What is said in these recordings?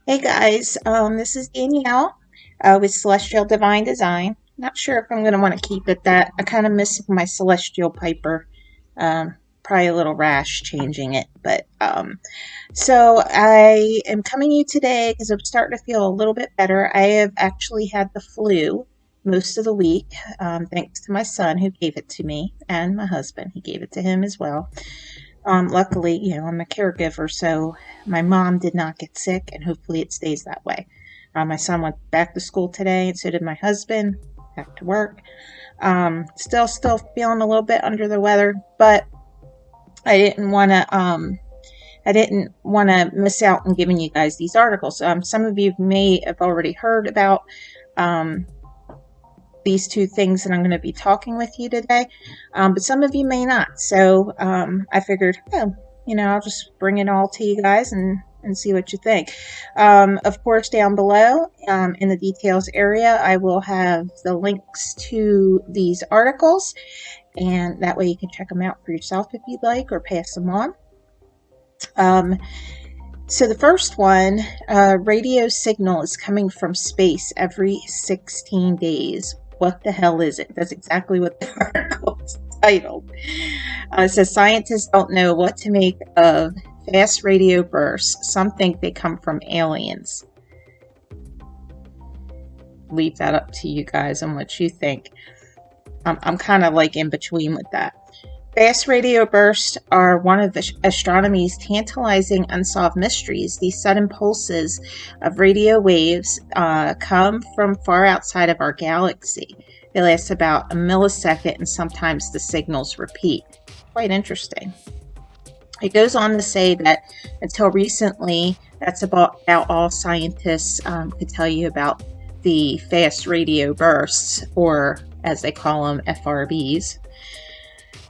Hey guys, this is Danielle with Celestial Divine Design. Not sure if I'm going to want to keep it that. I kind of miss my Celestial Piper. Probably a little rash changing it, but so I am coming to you today because I'm starting to feel a little bit better. I have actually had the flu most of the week, thanks to my son who gave it to me and my husband. He gave it to him as well. Luckily, I'm a caregiver, so my mom did not get sick, and hopefully it stays that way. My son went back to school today, and so did my husband. Back to work. Still feeling a little bit under the weather, but I didn't want to. I didn't want to miss out on giving you guys these articles. Some of you may have already heard about um, these two things that I'm going to be talking with you today, but some of you may not. So I figured, I'll just bring it all to you guys and see what you think. Of course, down below in the details area, I will have the links to these articles, and that way you can check them out for yourself if you'd like, or pass them on. So the first one, radio signal is coming from space every 16 days. What the hell is it? That's exactly what the article is titled. It says scientists don't know what to make of fast radio bursts. Some think they come from aliens. Leave that up to you guys and what you think. I'm kind of like in between with that. Fast radio bursts are one of astronomy's tantalizing unsolved mysteries. These sudden pulses of radio waves come from far outside of our galaxy. They last about a millisecond, and sometimes the signals repeat. Quite interesting. It goes on to say that until recently, that's about all scientists could tell you about the fast radio bursts, or as they call them, FRBs.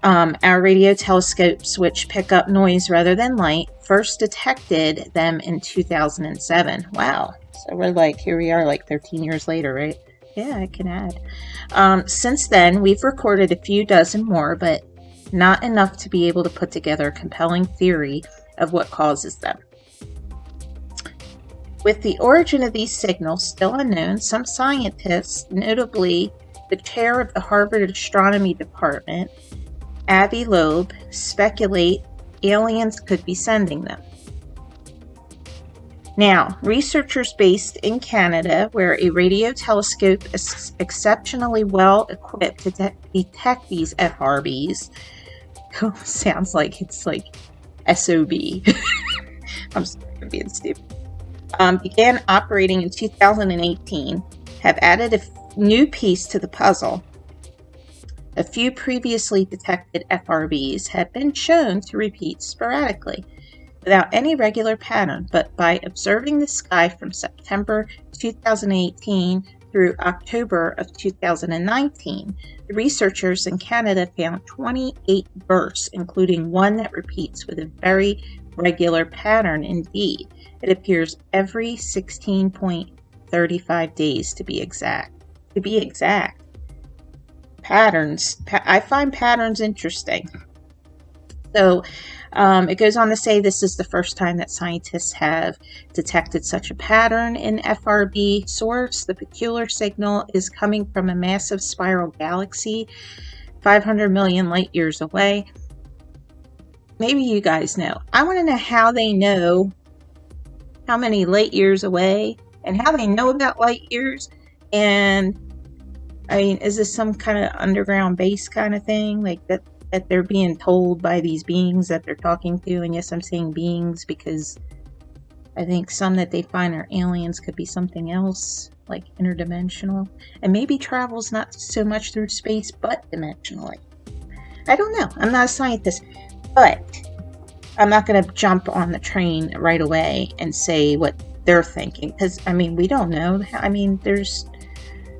Our radio telescopes, which pick up noise rather than light, first detected them in 2007. Wow. So here we are 13 years later, right? Yeah, I can add. Since then, we've recorded a few dozen more, but not enough to be able to put together a compelling theory of what causes them. With the origin of these signals still unknown, some scientists, notably the chair of the Harvard Astronomy Department, Avi Loeb, speculate aliens could be sending them. Now, researchers based in Canada, where a radio telescope is exceptionally well equipped to detect these FRBs, sounds like it's like SOB. I'm sorry, I'm being stupid. Began operating in 2018, have added a new piece to the puzzle. A few previously detected FRBs have been shown to repeat sporadically, without any regular pattern, but by observing the sky from September 2018 through October of 2019, the researchers in Canada found 28 bursts, including one that repeats with a very regular pattern indeed. It appears every 16.35 days to be exact. Patterns. I find patterns interesting. So it goes on to say this is the first time that scientists have detected such a pattern in FRB source. The peculiar signal is coming from a massive spiral galaxy 500 million light years away. Maybe you guys know. I want to know how they know how many light years away and how they know about light years. And I mean, is this some kind of underground base kind of thing? Like that they're being told by these beings that they're talking to? And yes, I'm saying beings because I think some that they find are aliens could be something else, like interdimensional. And maybe travel's not so much through space, but dimensionally. I don't know. I'm not a scientist. But I'm not going to jump on the train right away and say what they're thinking. Because, I mean, we don't know. I mean, there's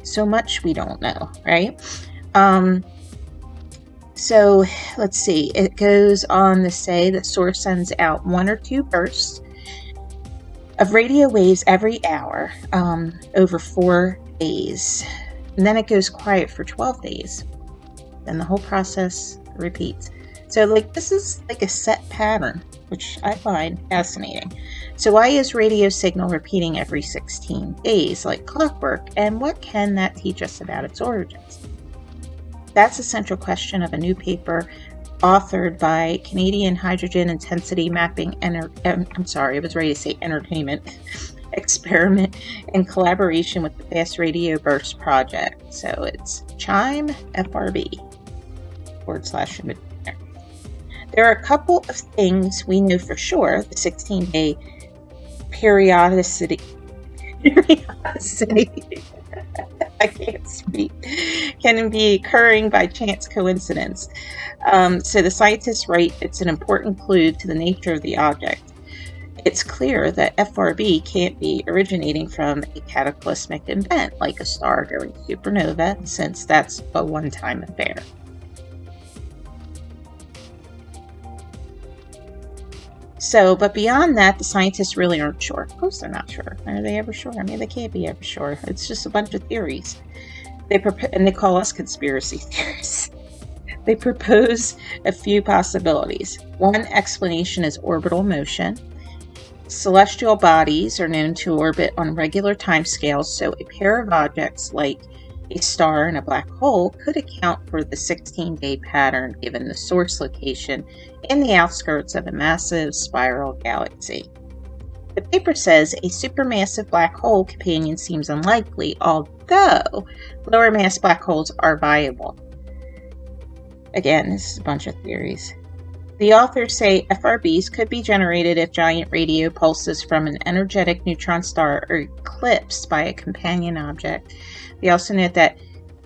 so much we don't know, right? So let's see. It goes on to say the source sends out 1 or 2 bursts of radio waves every hour over 4 days. And then it goes quiet for 12 days. Then the whole process repeats. So this is like a set pattern, which I find fascinating. So why is radio signal repeating every 16 days like clockwork, and what can that teach us about its origins? That's the central question of a new paper authored by Canadian Hydrogen Intensity Mapping Entertainment Experiment in collaboration with the Fast Radio Burst Project. So it's Chime FRB /. There are a couple of things we know for sure. The 16-day periodicity I can't speak, can be occurring by chance coincidence. So the scientists write it's an important clue to the nature of the object. It's clear that FRB can't be originating from a cataclysmic event like a star going supernova, since that's a one-time affair. So, but beyond that, the scientists really aren't sure. Of course they're not sure. Are they ever sure? I mean, they can't be ever sure. It's just a bunch of theories. And they call us conspiracy theorists. They propose a few possibilities. One explanation is orbital motion. Celestial bodies are known to orbit on regular timescales, so a pair of objects like a star and a black hole could account for the 16-day pattern given the source location in the outskirts of a massive spiral galaxy. The paper says a supermassive black hole companion seems unlikely, although lower mass black holes are viable. Again, this is a bunch of theories. The authors say FRBs could be generated if giant radio pulses from an energetic neutron star are eclipsed by a companion object. They also note that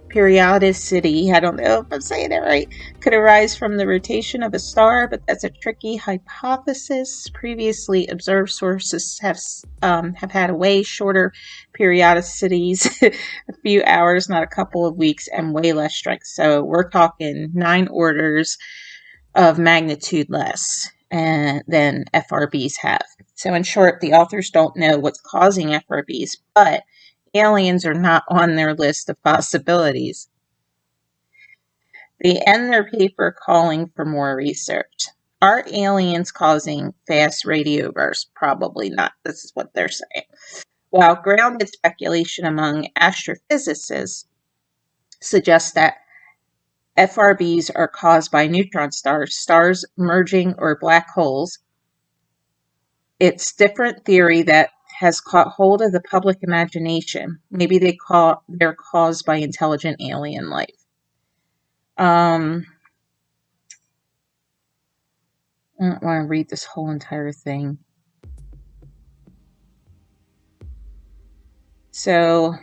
periodicity, I don't know if I'm saying it right, could arise from the rotation of a star, but that's a tricky hypothesis. Previously observed sources have had a way shorter periodicities, a few hours, not a couple of weeks, and way less strength. So we're talking 9 orders of magnitude less than FRBs have. So in short, the authors don't know what's causing FRBs, but aliens are not on their list of possibilities. They end their paper calling for more research. Are aliens causing fast radio bursts? Probably not. This is what they're saying. While grounded speculation among astrophysicists suggests that FRBs are caused by neutron stars, stars merging, or black holes, it's different theory that has caught hold of the public imagination. Maybe they're caused by intelligent alien life. I don't want to read this whole entire thing. So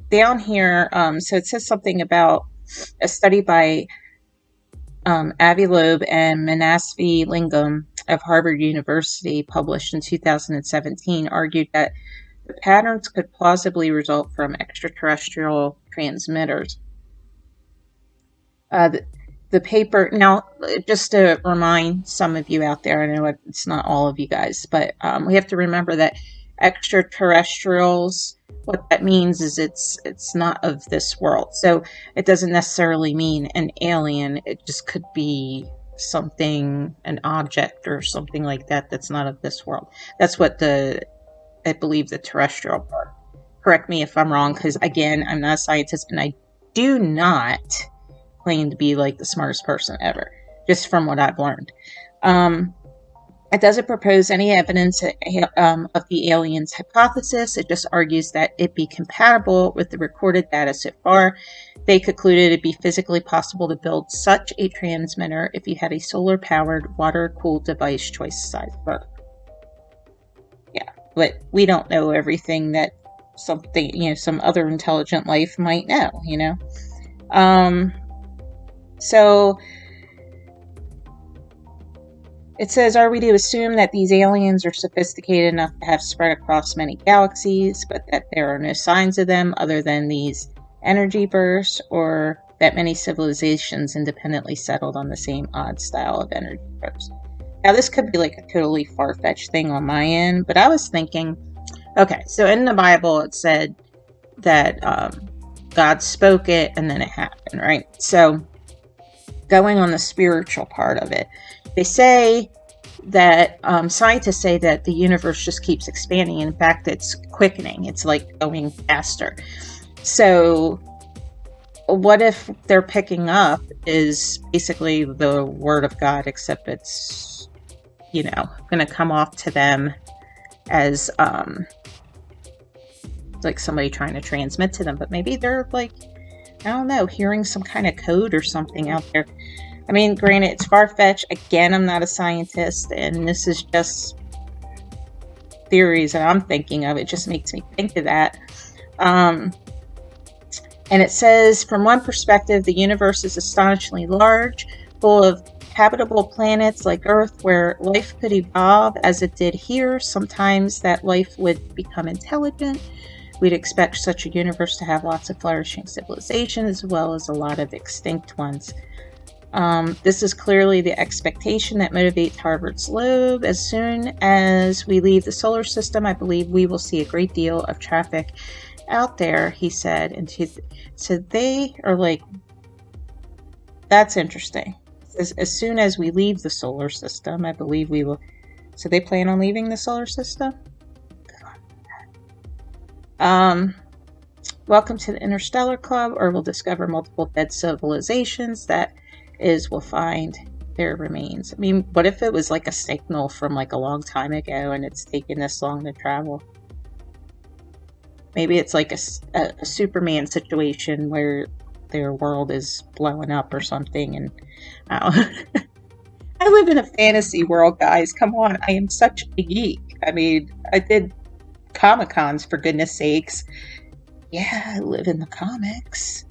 down here, so it says something about a study by Avi Loeb and Manasvi Lingam of Harvard University, published in 2017, argued that the patterns could plausibly result from extraterrestrial transmitters. The paper, now, just to remind some of you out there, I know it's not all of you guys, but we have to remember that extraterrestrials, what that means is it's not of this world. So it doesn't necessarily mean an alien. It just could be something, an object or something like that that's not of this world. That's what I believe the terrestrial part. Correct me if I'm wrong, because again, I'm not a scientist and I do not claim to be like the smartest person ever, just from what I've learned. It doesn't propose any evidence of the aliens' hypothesis. It just argues that it be compatible with the recorded data so far. They concluded it'd be physically possible to build such a transmitter if you had a solar-powered, water-cooled device twice the size of Earth. Yeah, but we don't know everything that some other intelligent life might know, So it says, are we to assume that these aliens are sophisticated enough to have spread across many galaxies, but that there are no signs of them other than these energy bursts, or that many civilizations independently settled on the same odd style of energy bursts? Now, this could be like a totally far-fetched thing on my end, but I was thinking, okay, so in the Bible it said that God spoke it and then it happened, right? So going on the spiritual part of it. They say that scientists say that the universe just keeps expanding. In fact, it's quickening. It's like going faster. So what if they're picking up is basically the word of God, except it's, going to come off to them as like somebody trying to transmit to them, but maybe they're like, I don't know, hearing some kind of code or something out there. I mean, granted, it's far-fetched. Again, I'm not a scientist, and this is just theories that I'm thinking of. It just makes me think of that. And it says, from one perspective, the universe is astonishingly large, full of habitable planets like Earth where life could evolve as it did here. Sometimes that life would become intelligent. We'd expect such a universe to have lots of flourishing civilizations as well as a lot of extinct ones. This is clearly the expectation that motivates Harvard's lobe. As soon as we leave the solar system, I believe we will see a great deal of traffic out there, he said. And so they are like, that's interesting. As soon as we leave the solar system, I believe we will. So they plan on leaving the solar system? Welcome to the Interstellar Club, or we'll discover multiple dead civilizations. That is, we'll find their remains. I mean, what if it was like a signal from like a long time ago and it's taken this long to travel? Maybe it's like a Superman situation where their world is blowing up or something, and I live in a fantasy world, guys. Come on, I am such a geek. I mean, I did Comic-Cons, for goodness sakes. Yeah, I live in the comics.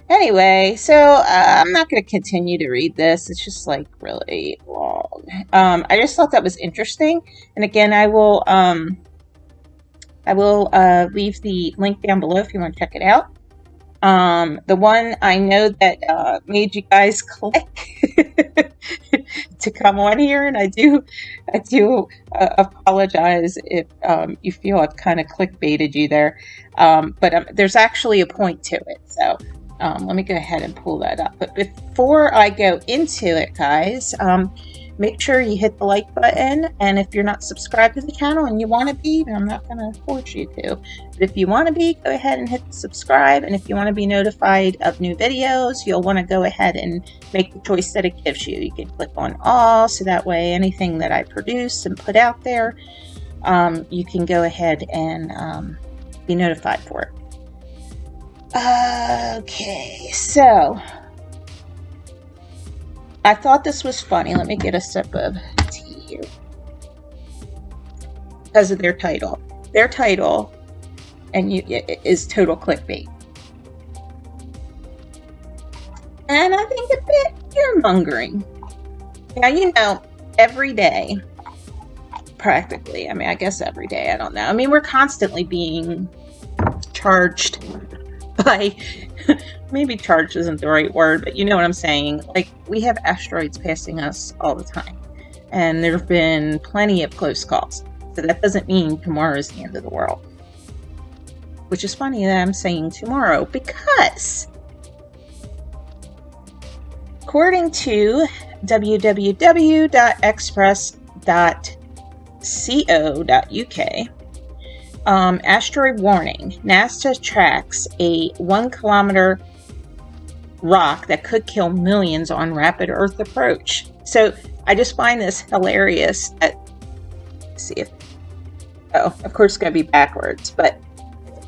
Anyway, so I'm not going to continue to read this. It's just like really long. I just thought that was interesting, and again, I will leave the link down below if you want to check it out. The one I know that made you guys click to come on here, and I do apologize if you feel I've kind of clickbaited you there, but there's actually a point to it. So let me go ahead and pull that up. But before I go into it, guys, make sure you hit the like button, and if you're not subscribed to the channel and you want to be, I'm not going to force you to, but if you want to be, go ahead and hit subscribe. And if you want to be notified of new videos, you'll want to go ahead and make the choice that it gives you. You can click on all, so that way anything that I produce and put out there, you can go ahead and be notified for it. Okay, so I thought this was funny. Let me get a sip of tea here. Because of their title. Their title is total clickbait. And I think a bit fear-mongering. Now, every day, practically, I guess every day, I don't know. We're constantly being charged by... maybe charged isn't the right word, but you know what I'm saying. Like, we have asteroids passing us all the time, and there have been plenty of close calls. So that doesn't mean tomorrow is the end of the world. Which is funny that I'm saying tomorrow, because according to www.express.co.uk, asteroid warning. NASA tracks a 1 kilometer rock that could kill millions on rapid Earth approach. So I just find this hilarious. Let's see if, of course it's going to be backwards, but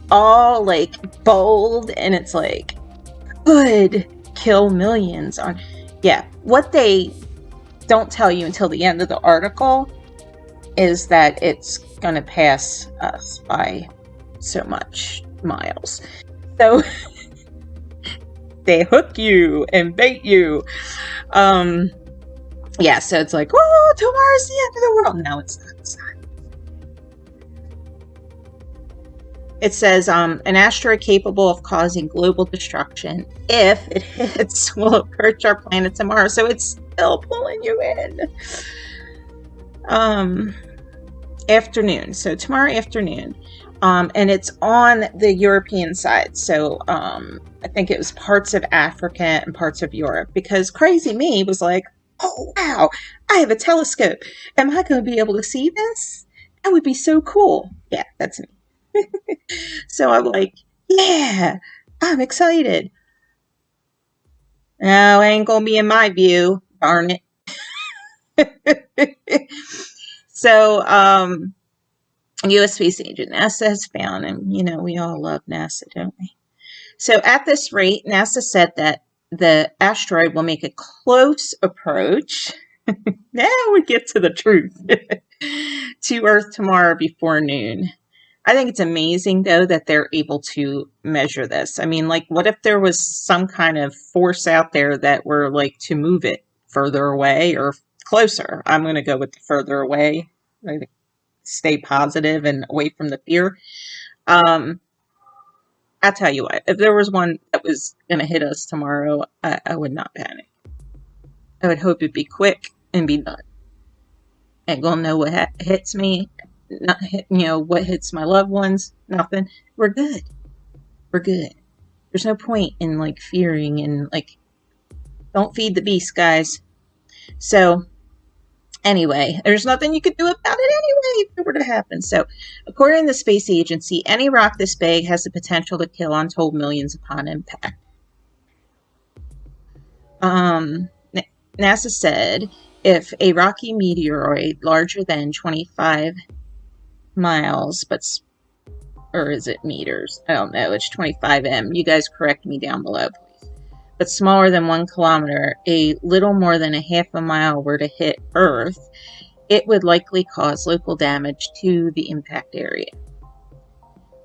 all like bold, and it's like, could kill millions on. Yeah, what they don't tell you until the end of the article is that it's going to pass us by so much miles. So they hook you and bait you. Yeah, so it's like, oh, tomorrow's the end of the world. No, it's not. It's not. It says, an asteroid capable of causing global destruction, if it hits, will approach our planet tomorrow. So it's still pulling you in. Afternoon. So tomorrow afternoon. And it's on the European side. So I think it was parts of Africa and parts of Europe, because crazy me was like, oh, wow, I have a telescope. Am I going to be able to see this? That would be so cool. Yeah, that's me. So I'm like, yeah, I'm excited. No, it ain't going to be in my view. Darn it. So, U.S. Space Agent NASA has found, and we all love NASA, don't we? So at this rate, NASA said that the asteroid will make a close approach. Now we get to the truth. To Earth tomorrow before noon. I think it's amazing, though, that they're able to measure this. I mean, like, what if there was some kind of force out there that were like to move it further away or closer? I'm going to go with the further away. Stay positive and away from the fear. I'll tell you what, if there was one that was going to hit us tomorrow, I would not panic. I would hope it'd be quick and be done. Ain't gonna know what hits me, not what hits my loved ones, nothing. We're good. We're good. There's no point in like fearing and like, don't feed the beast, guys. So anyway, there's nothing you could do about it anyway if it were to happen. So, according to the space agency, any rock this big has the potential to kill untold millions upon impact. NASA said if a rocky meteoroid larger than 25 miles, or is it meters? I don't know. It's 25 m. You guys correct me down below, please. But smaller than 1 kilometer, a little more than a half a mile, were to hit Earth, it would likely cause local damage to the impact area.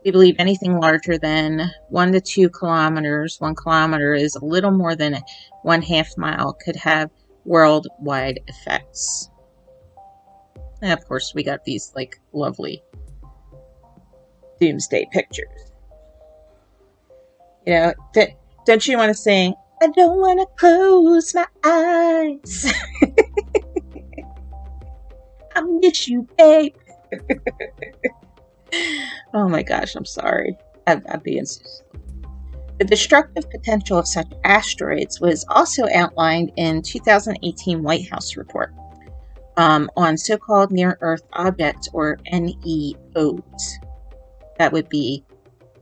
We believe anything larger than 1 to 2 kilometers, 1 kilometer is a little more than 1/2 mile, could have worldwide effects. And of course, we got these like lovely Doomsday pictures. Don't you want to sing, I don't want to close my eyes. I miss you, babe. Oh my gosh, I'm sorry. I'm being so silly. The destructive potential of such asteroids was also outlined in 2018 White House report on so-called near-Earth objects, or NEOs. That would be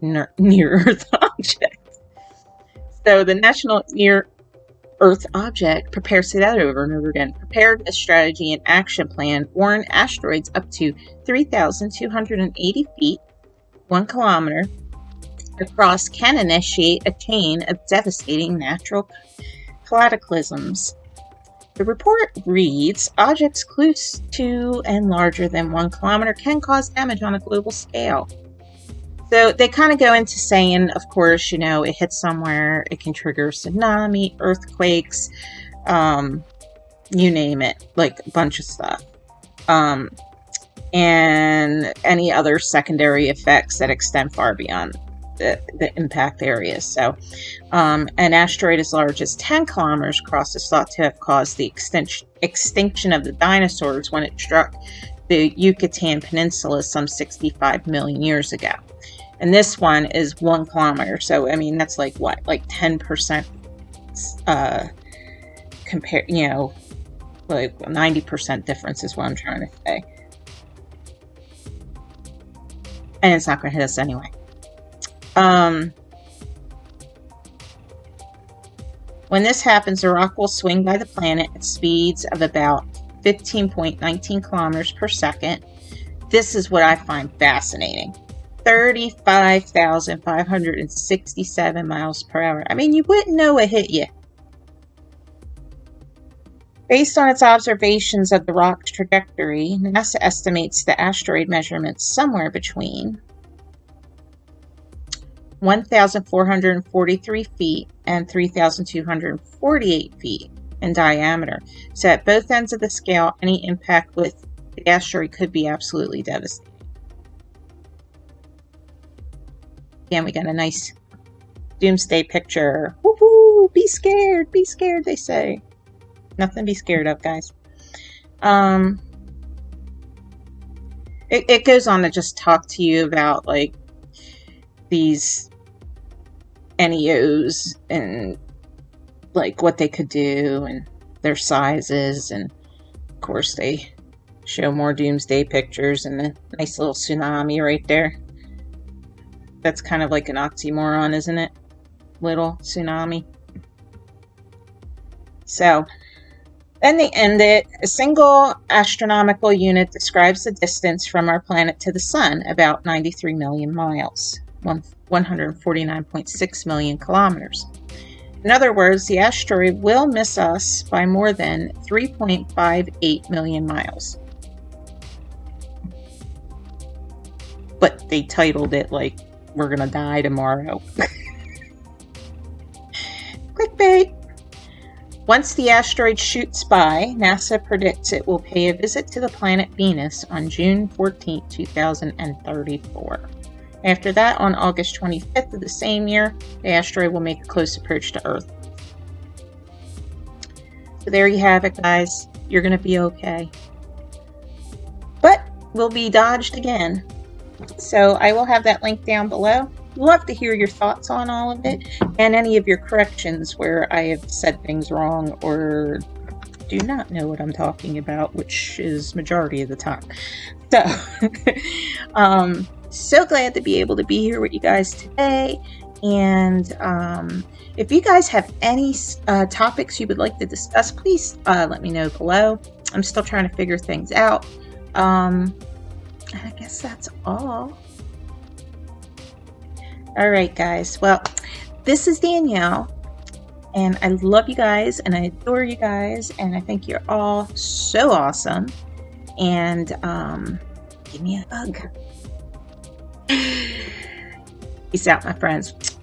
near-Earth objects. So the National Near-Earth Object prepared a strategy and action plan, warn asteroids up to 3,280 feet, 1 kilometer, across can initiate a chain of devastating natural cataclysms. The report reads, objects close to and larger than 1 kilometer can cause damage on a global scale. So they kind of go into saying, of course, it hits somewhere, it can trigger tsunami, earthquakes, you name it, like a bunch of stuff. And any other secondary effects that extend far beyond the impact areas. So an asteroid as large as 10 kilometers across is thought to have caused the extinction of the dinosaurs when it struck the Yucatan Peninsula some 65 million years ago. And this one is 1 kilometer. So, I mean, that's like what? Like 10% compare, like 90% difference is what I'm trying to say. And it's not going to hit us anyway. When this happens, the rock will swing by the planet at speeds of about 15.19 kilometers per second. This is what I find fascinating. 35,567 miles per hour. I mean, you wouldn't know it hit you. Based on its observations of the rock's trajectory, NASA estimates the asteroid measurements somewhere between 1,443 feet and 3,248 feet in diameter. So at both ends of the scale, any impact with the asteroid could be absolutely devastating. Again, we got a nice Doomsday picture. Woohoo! Be scared, they say. Nothing to be scared of, guys. it goes on to just talk to you about like these NEOs and like what they could do and their sizes, and of course they show more Doomsday pictures and a nice little tsunami right there. That's kind of like an oxymoron, isn't it? Little tsunami. So then they end it. A single astronomical unit describes the distance from our planet to the sun, about 93 million miles, 149.6 million kilometers. In other words, the asteroid will miss us by more than 3.58 million miles. But they titled it like, we're gonna die tomorrow. Clickbait! Once the asteroid shoots by, NASA predicts it will pay a visit to the planet Venus on June 14, 2034. After that, on August 25th of the same year, the asteroid will make a close approach to Earth. So there you have it, guys. You're going to be okay. But we'll be dodged again. So I will have that link down below. Love to hear your thoughts on all of it and any of your corrections where I have said things wrong or do not know what I'm talking about, which is majority of the time. So, so glad to be able to be here with you guys today. And if you guys have any topics you would like to discuss, please let me know below. I'm still trying to figure things out. I guess that's all. All right, guys. Well, this is Danielle, and I love you guys, and I adore you guys, and I think you're all so awesome. And give me a hug. Peace out, my friends.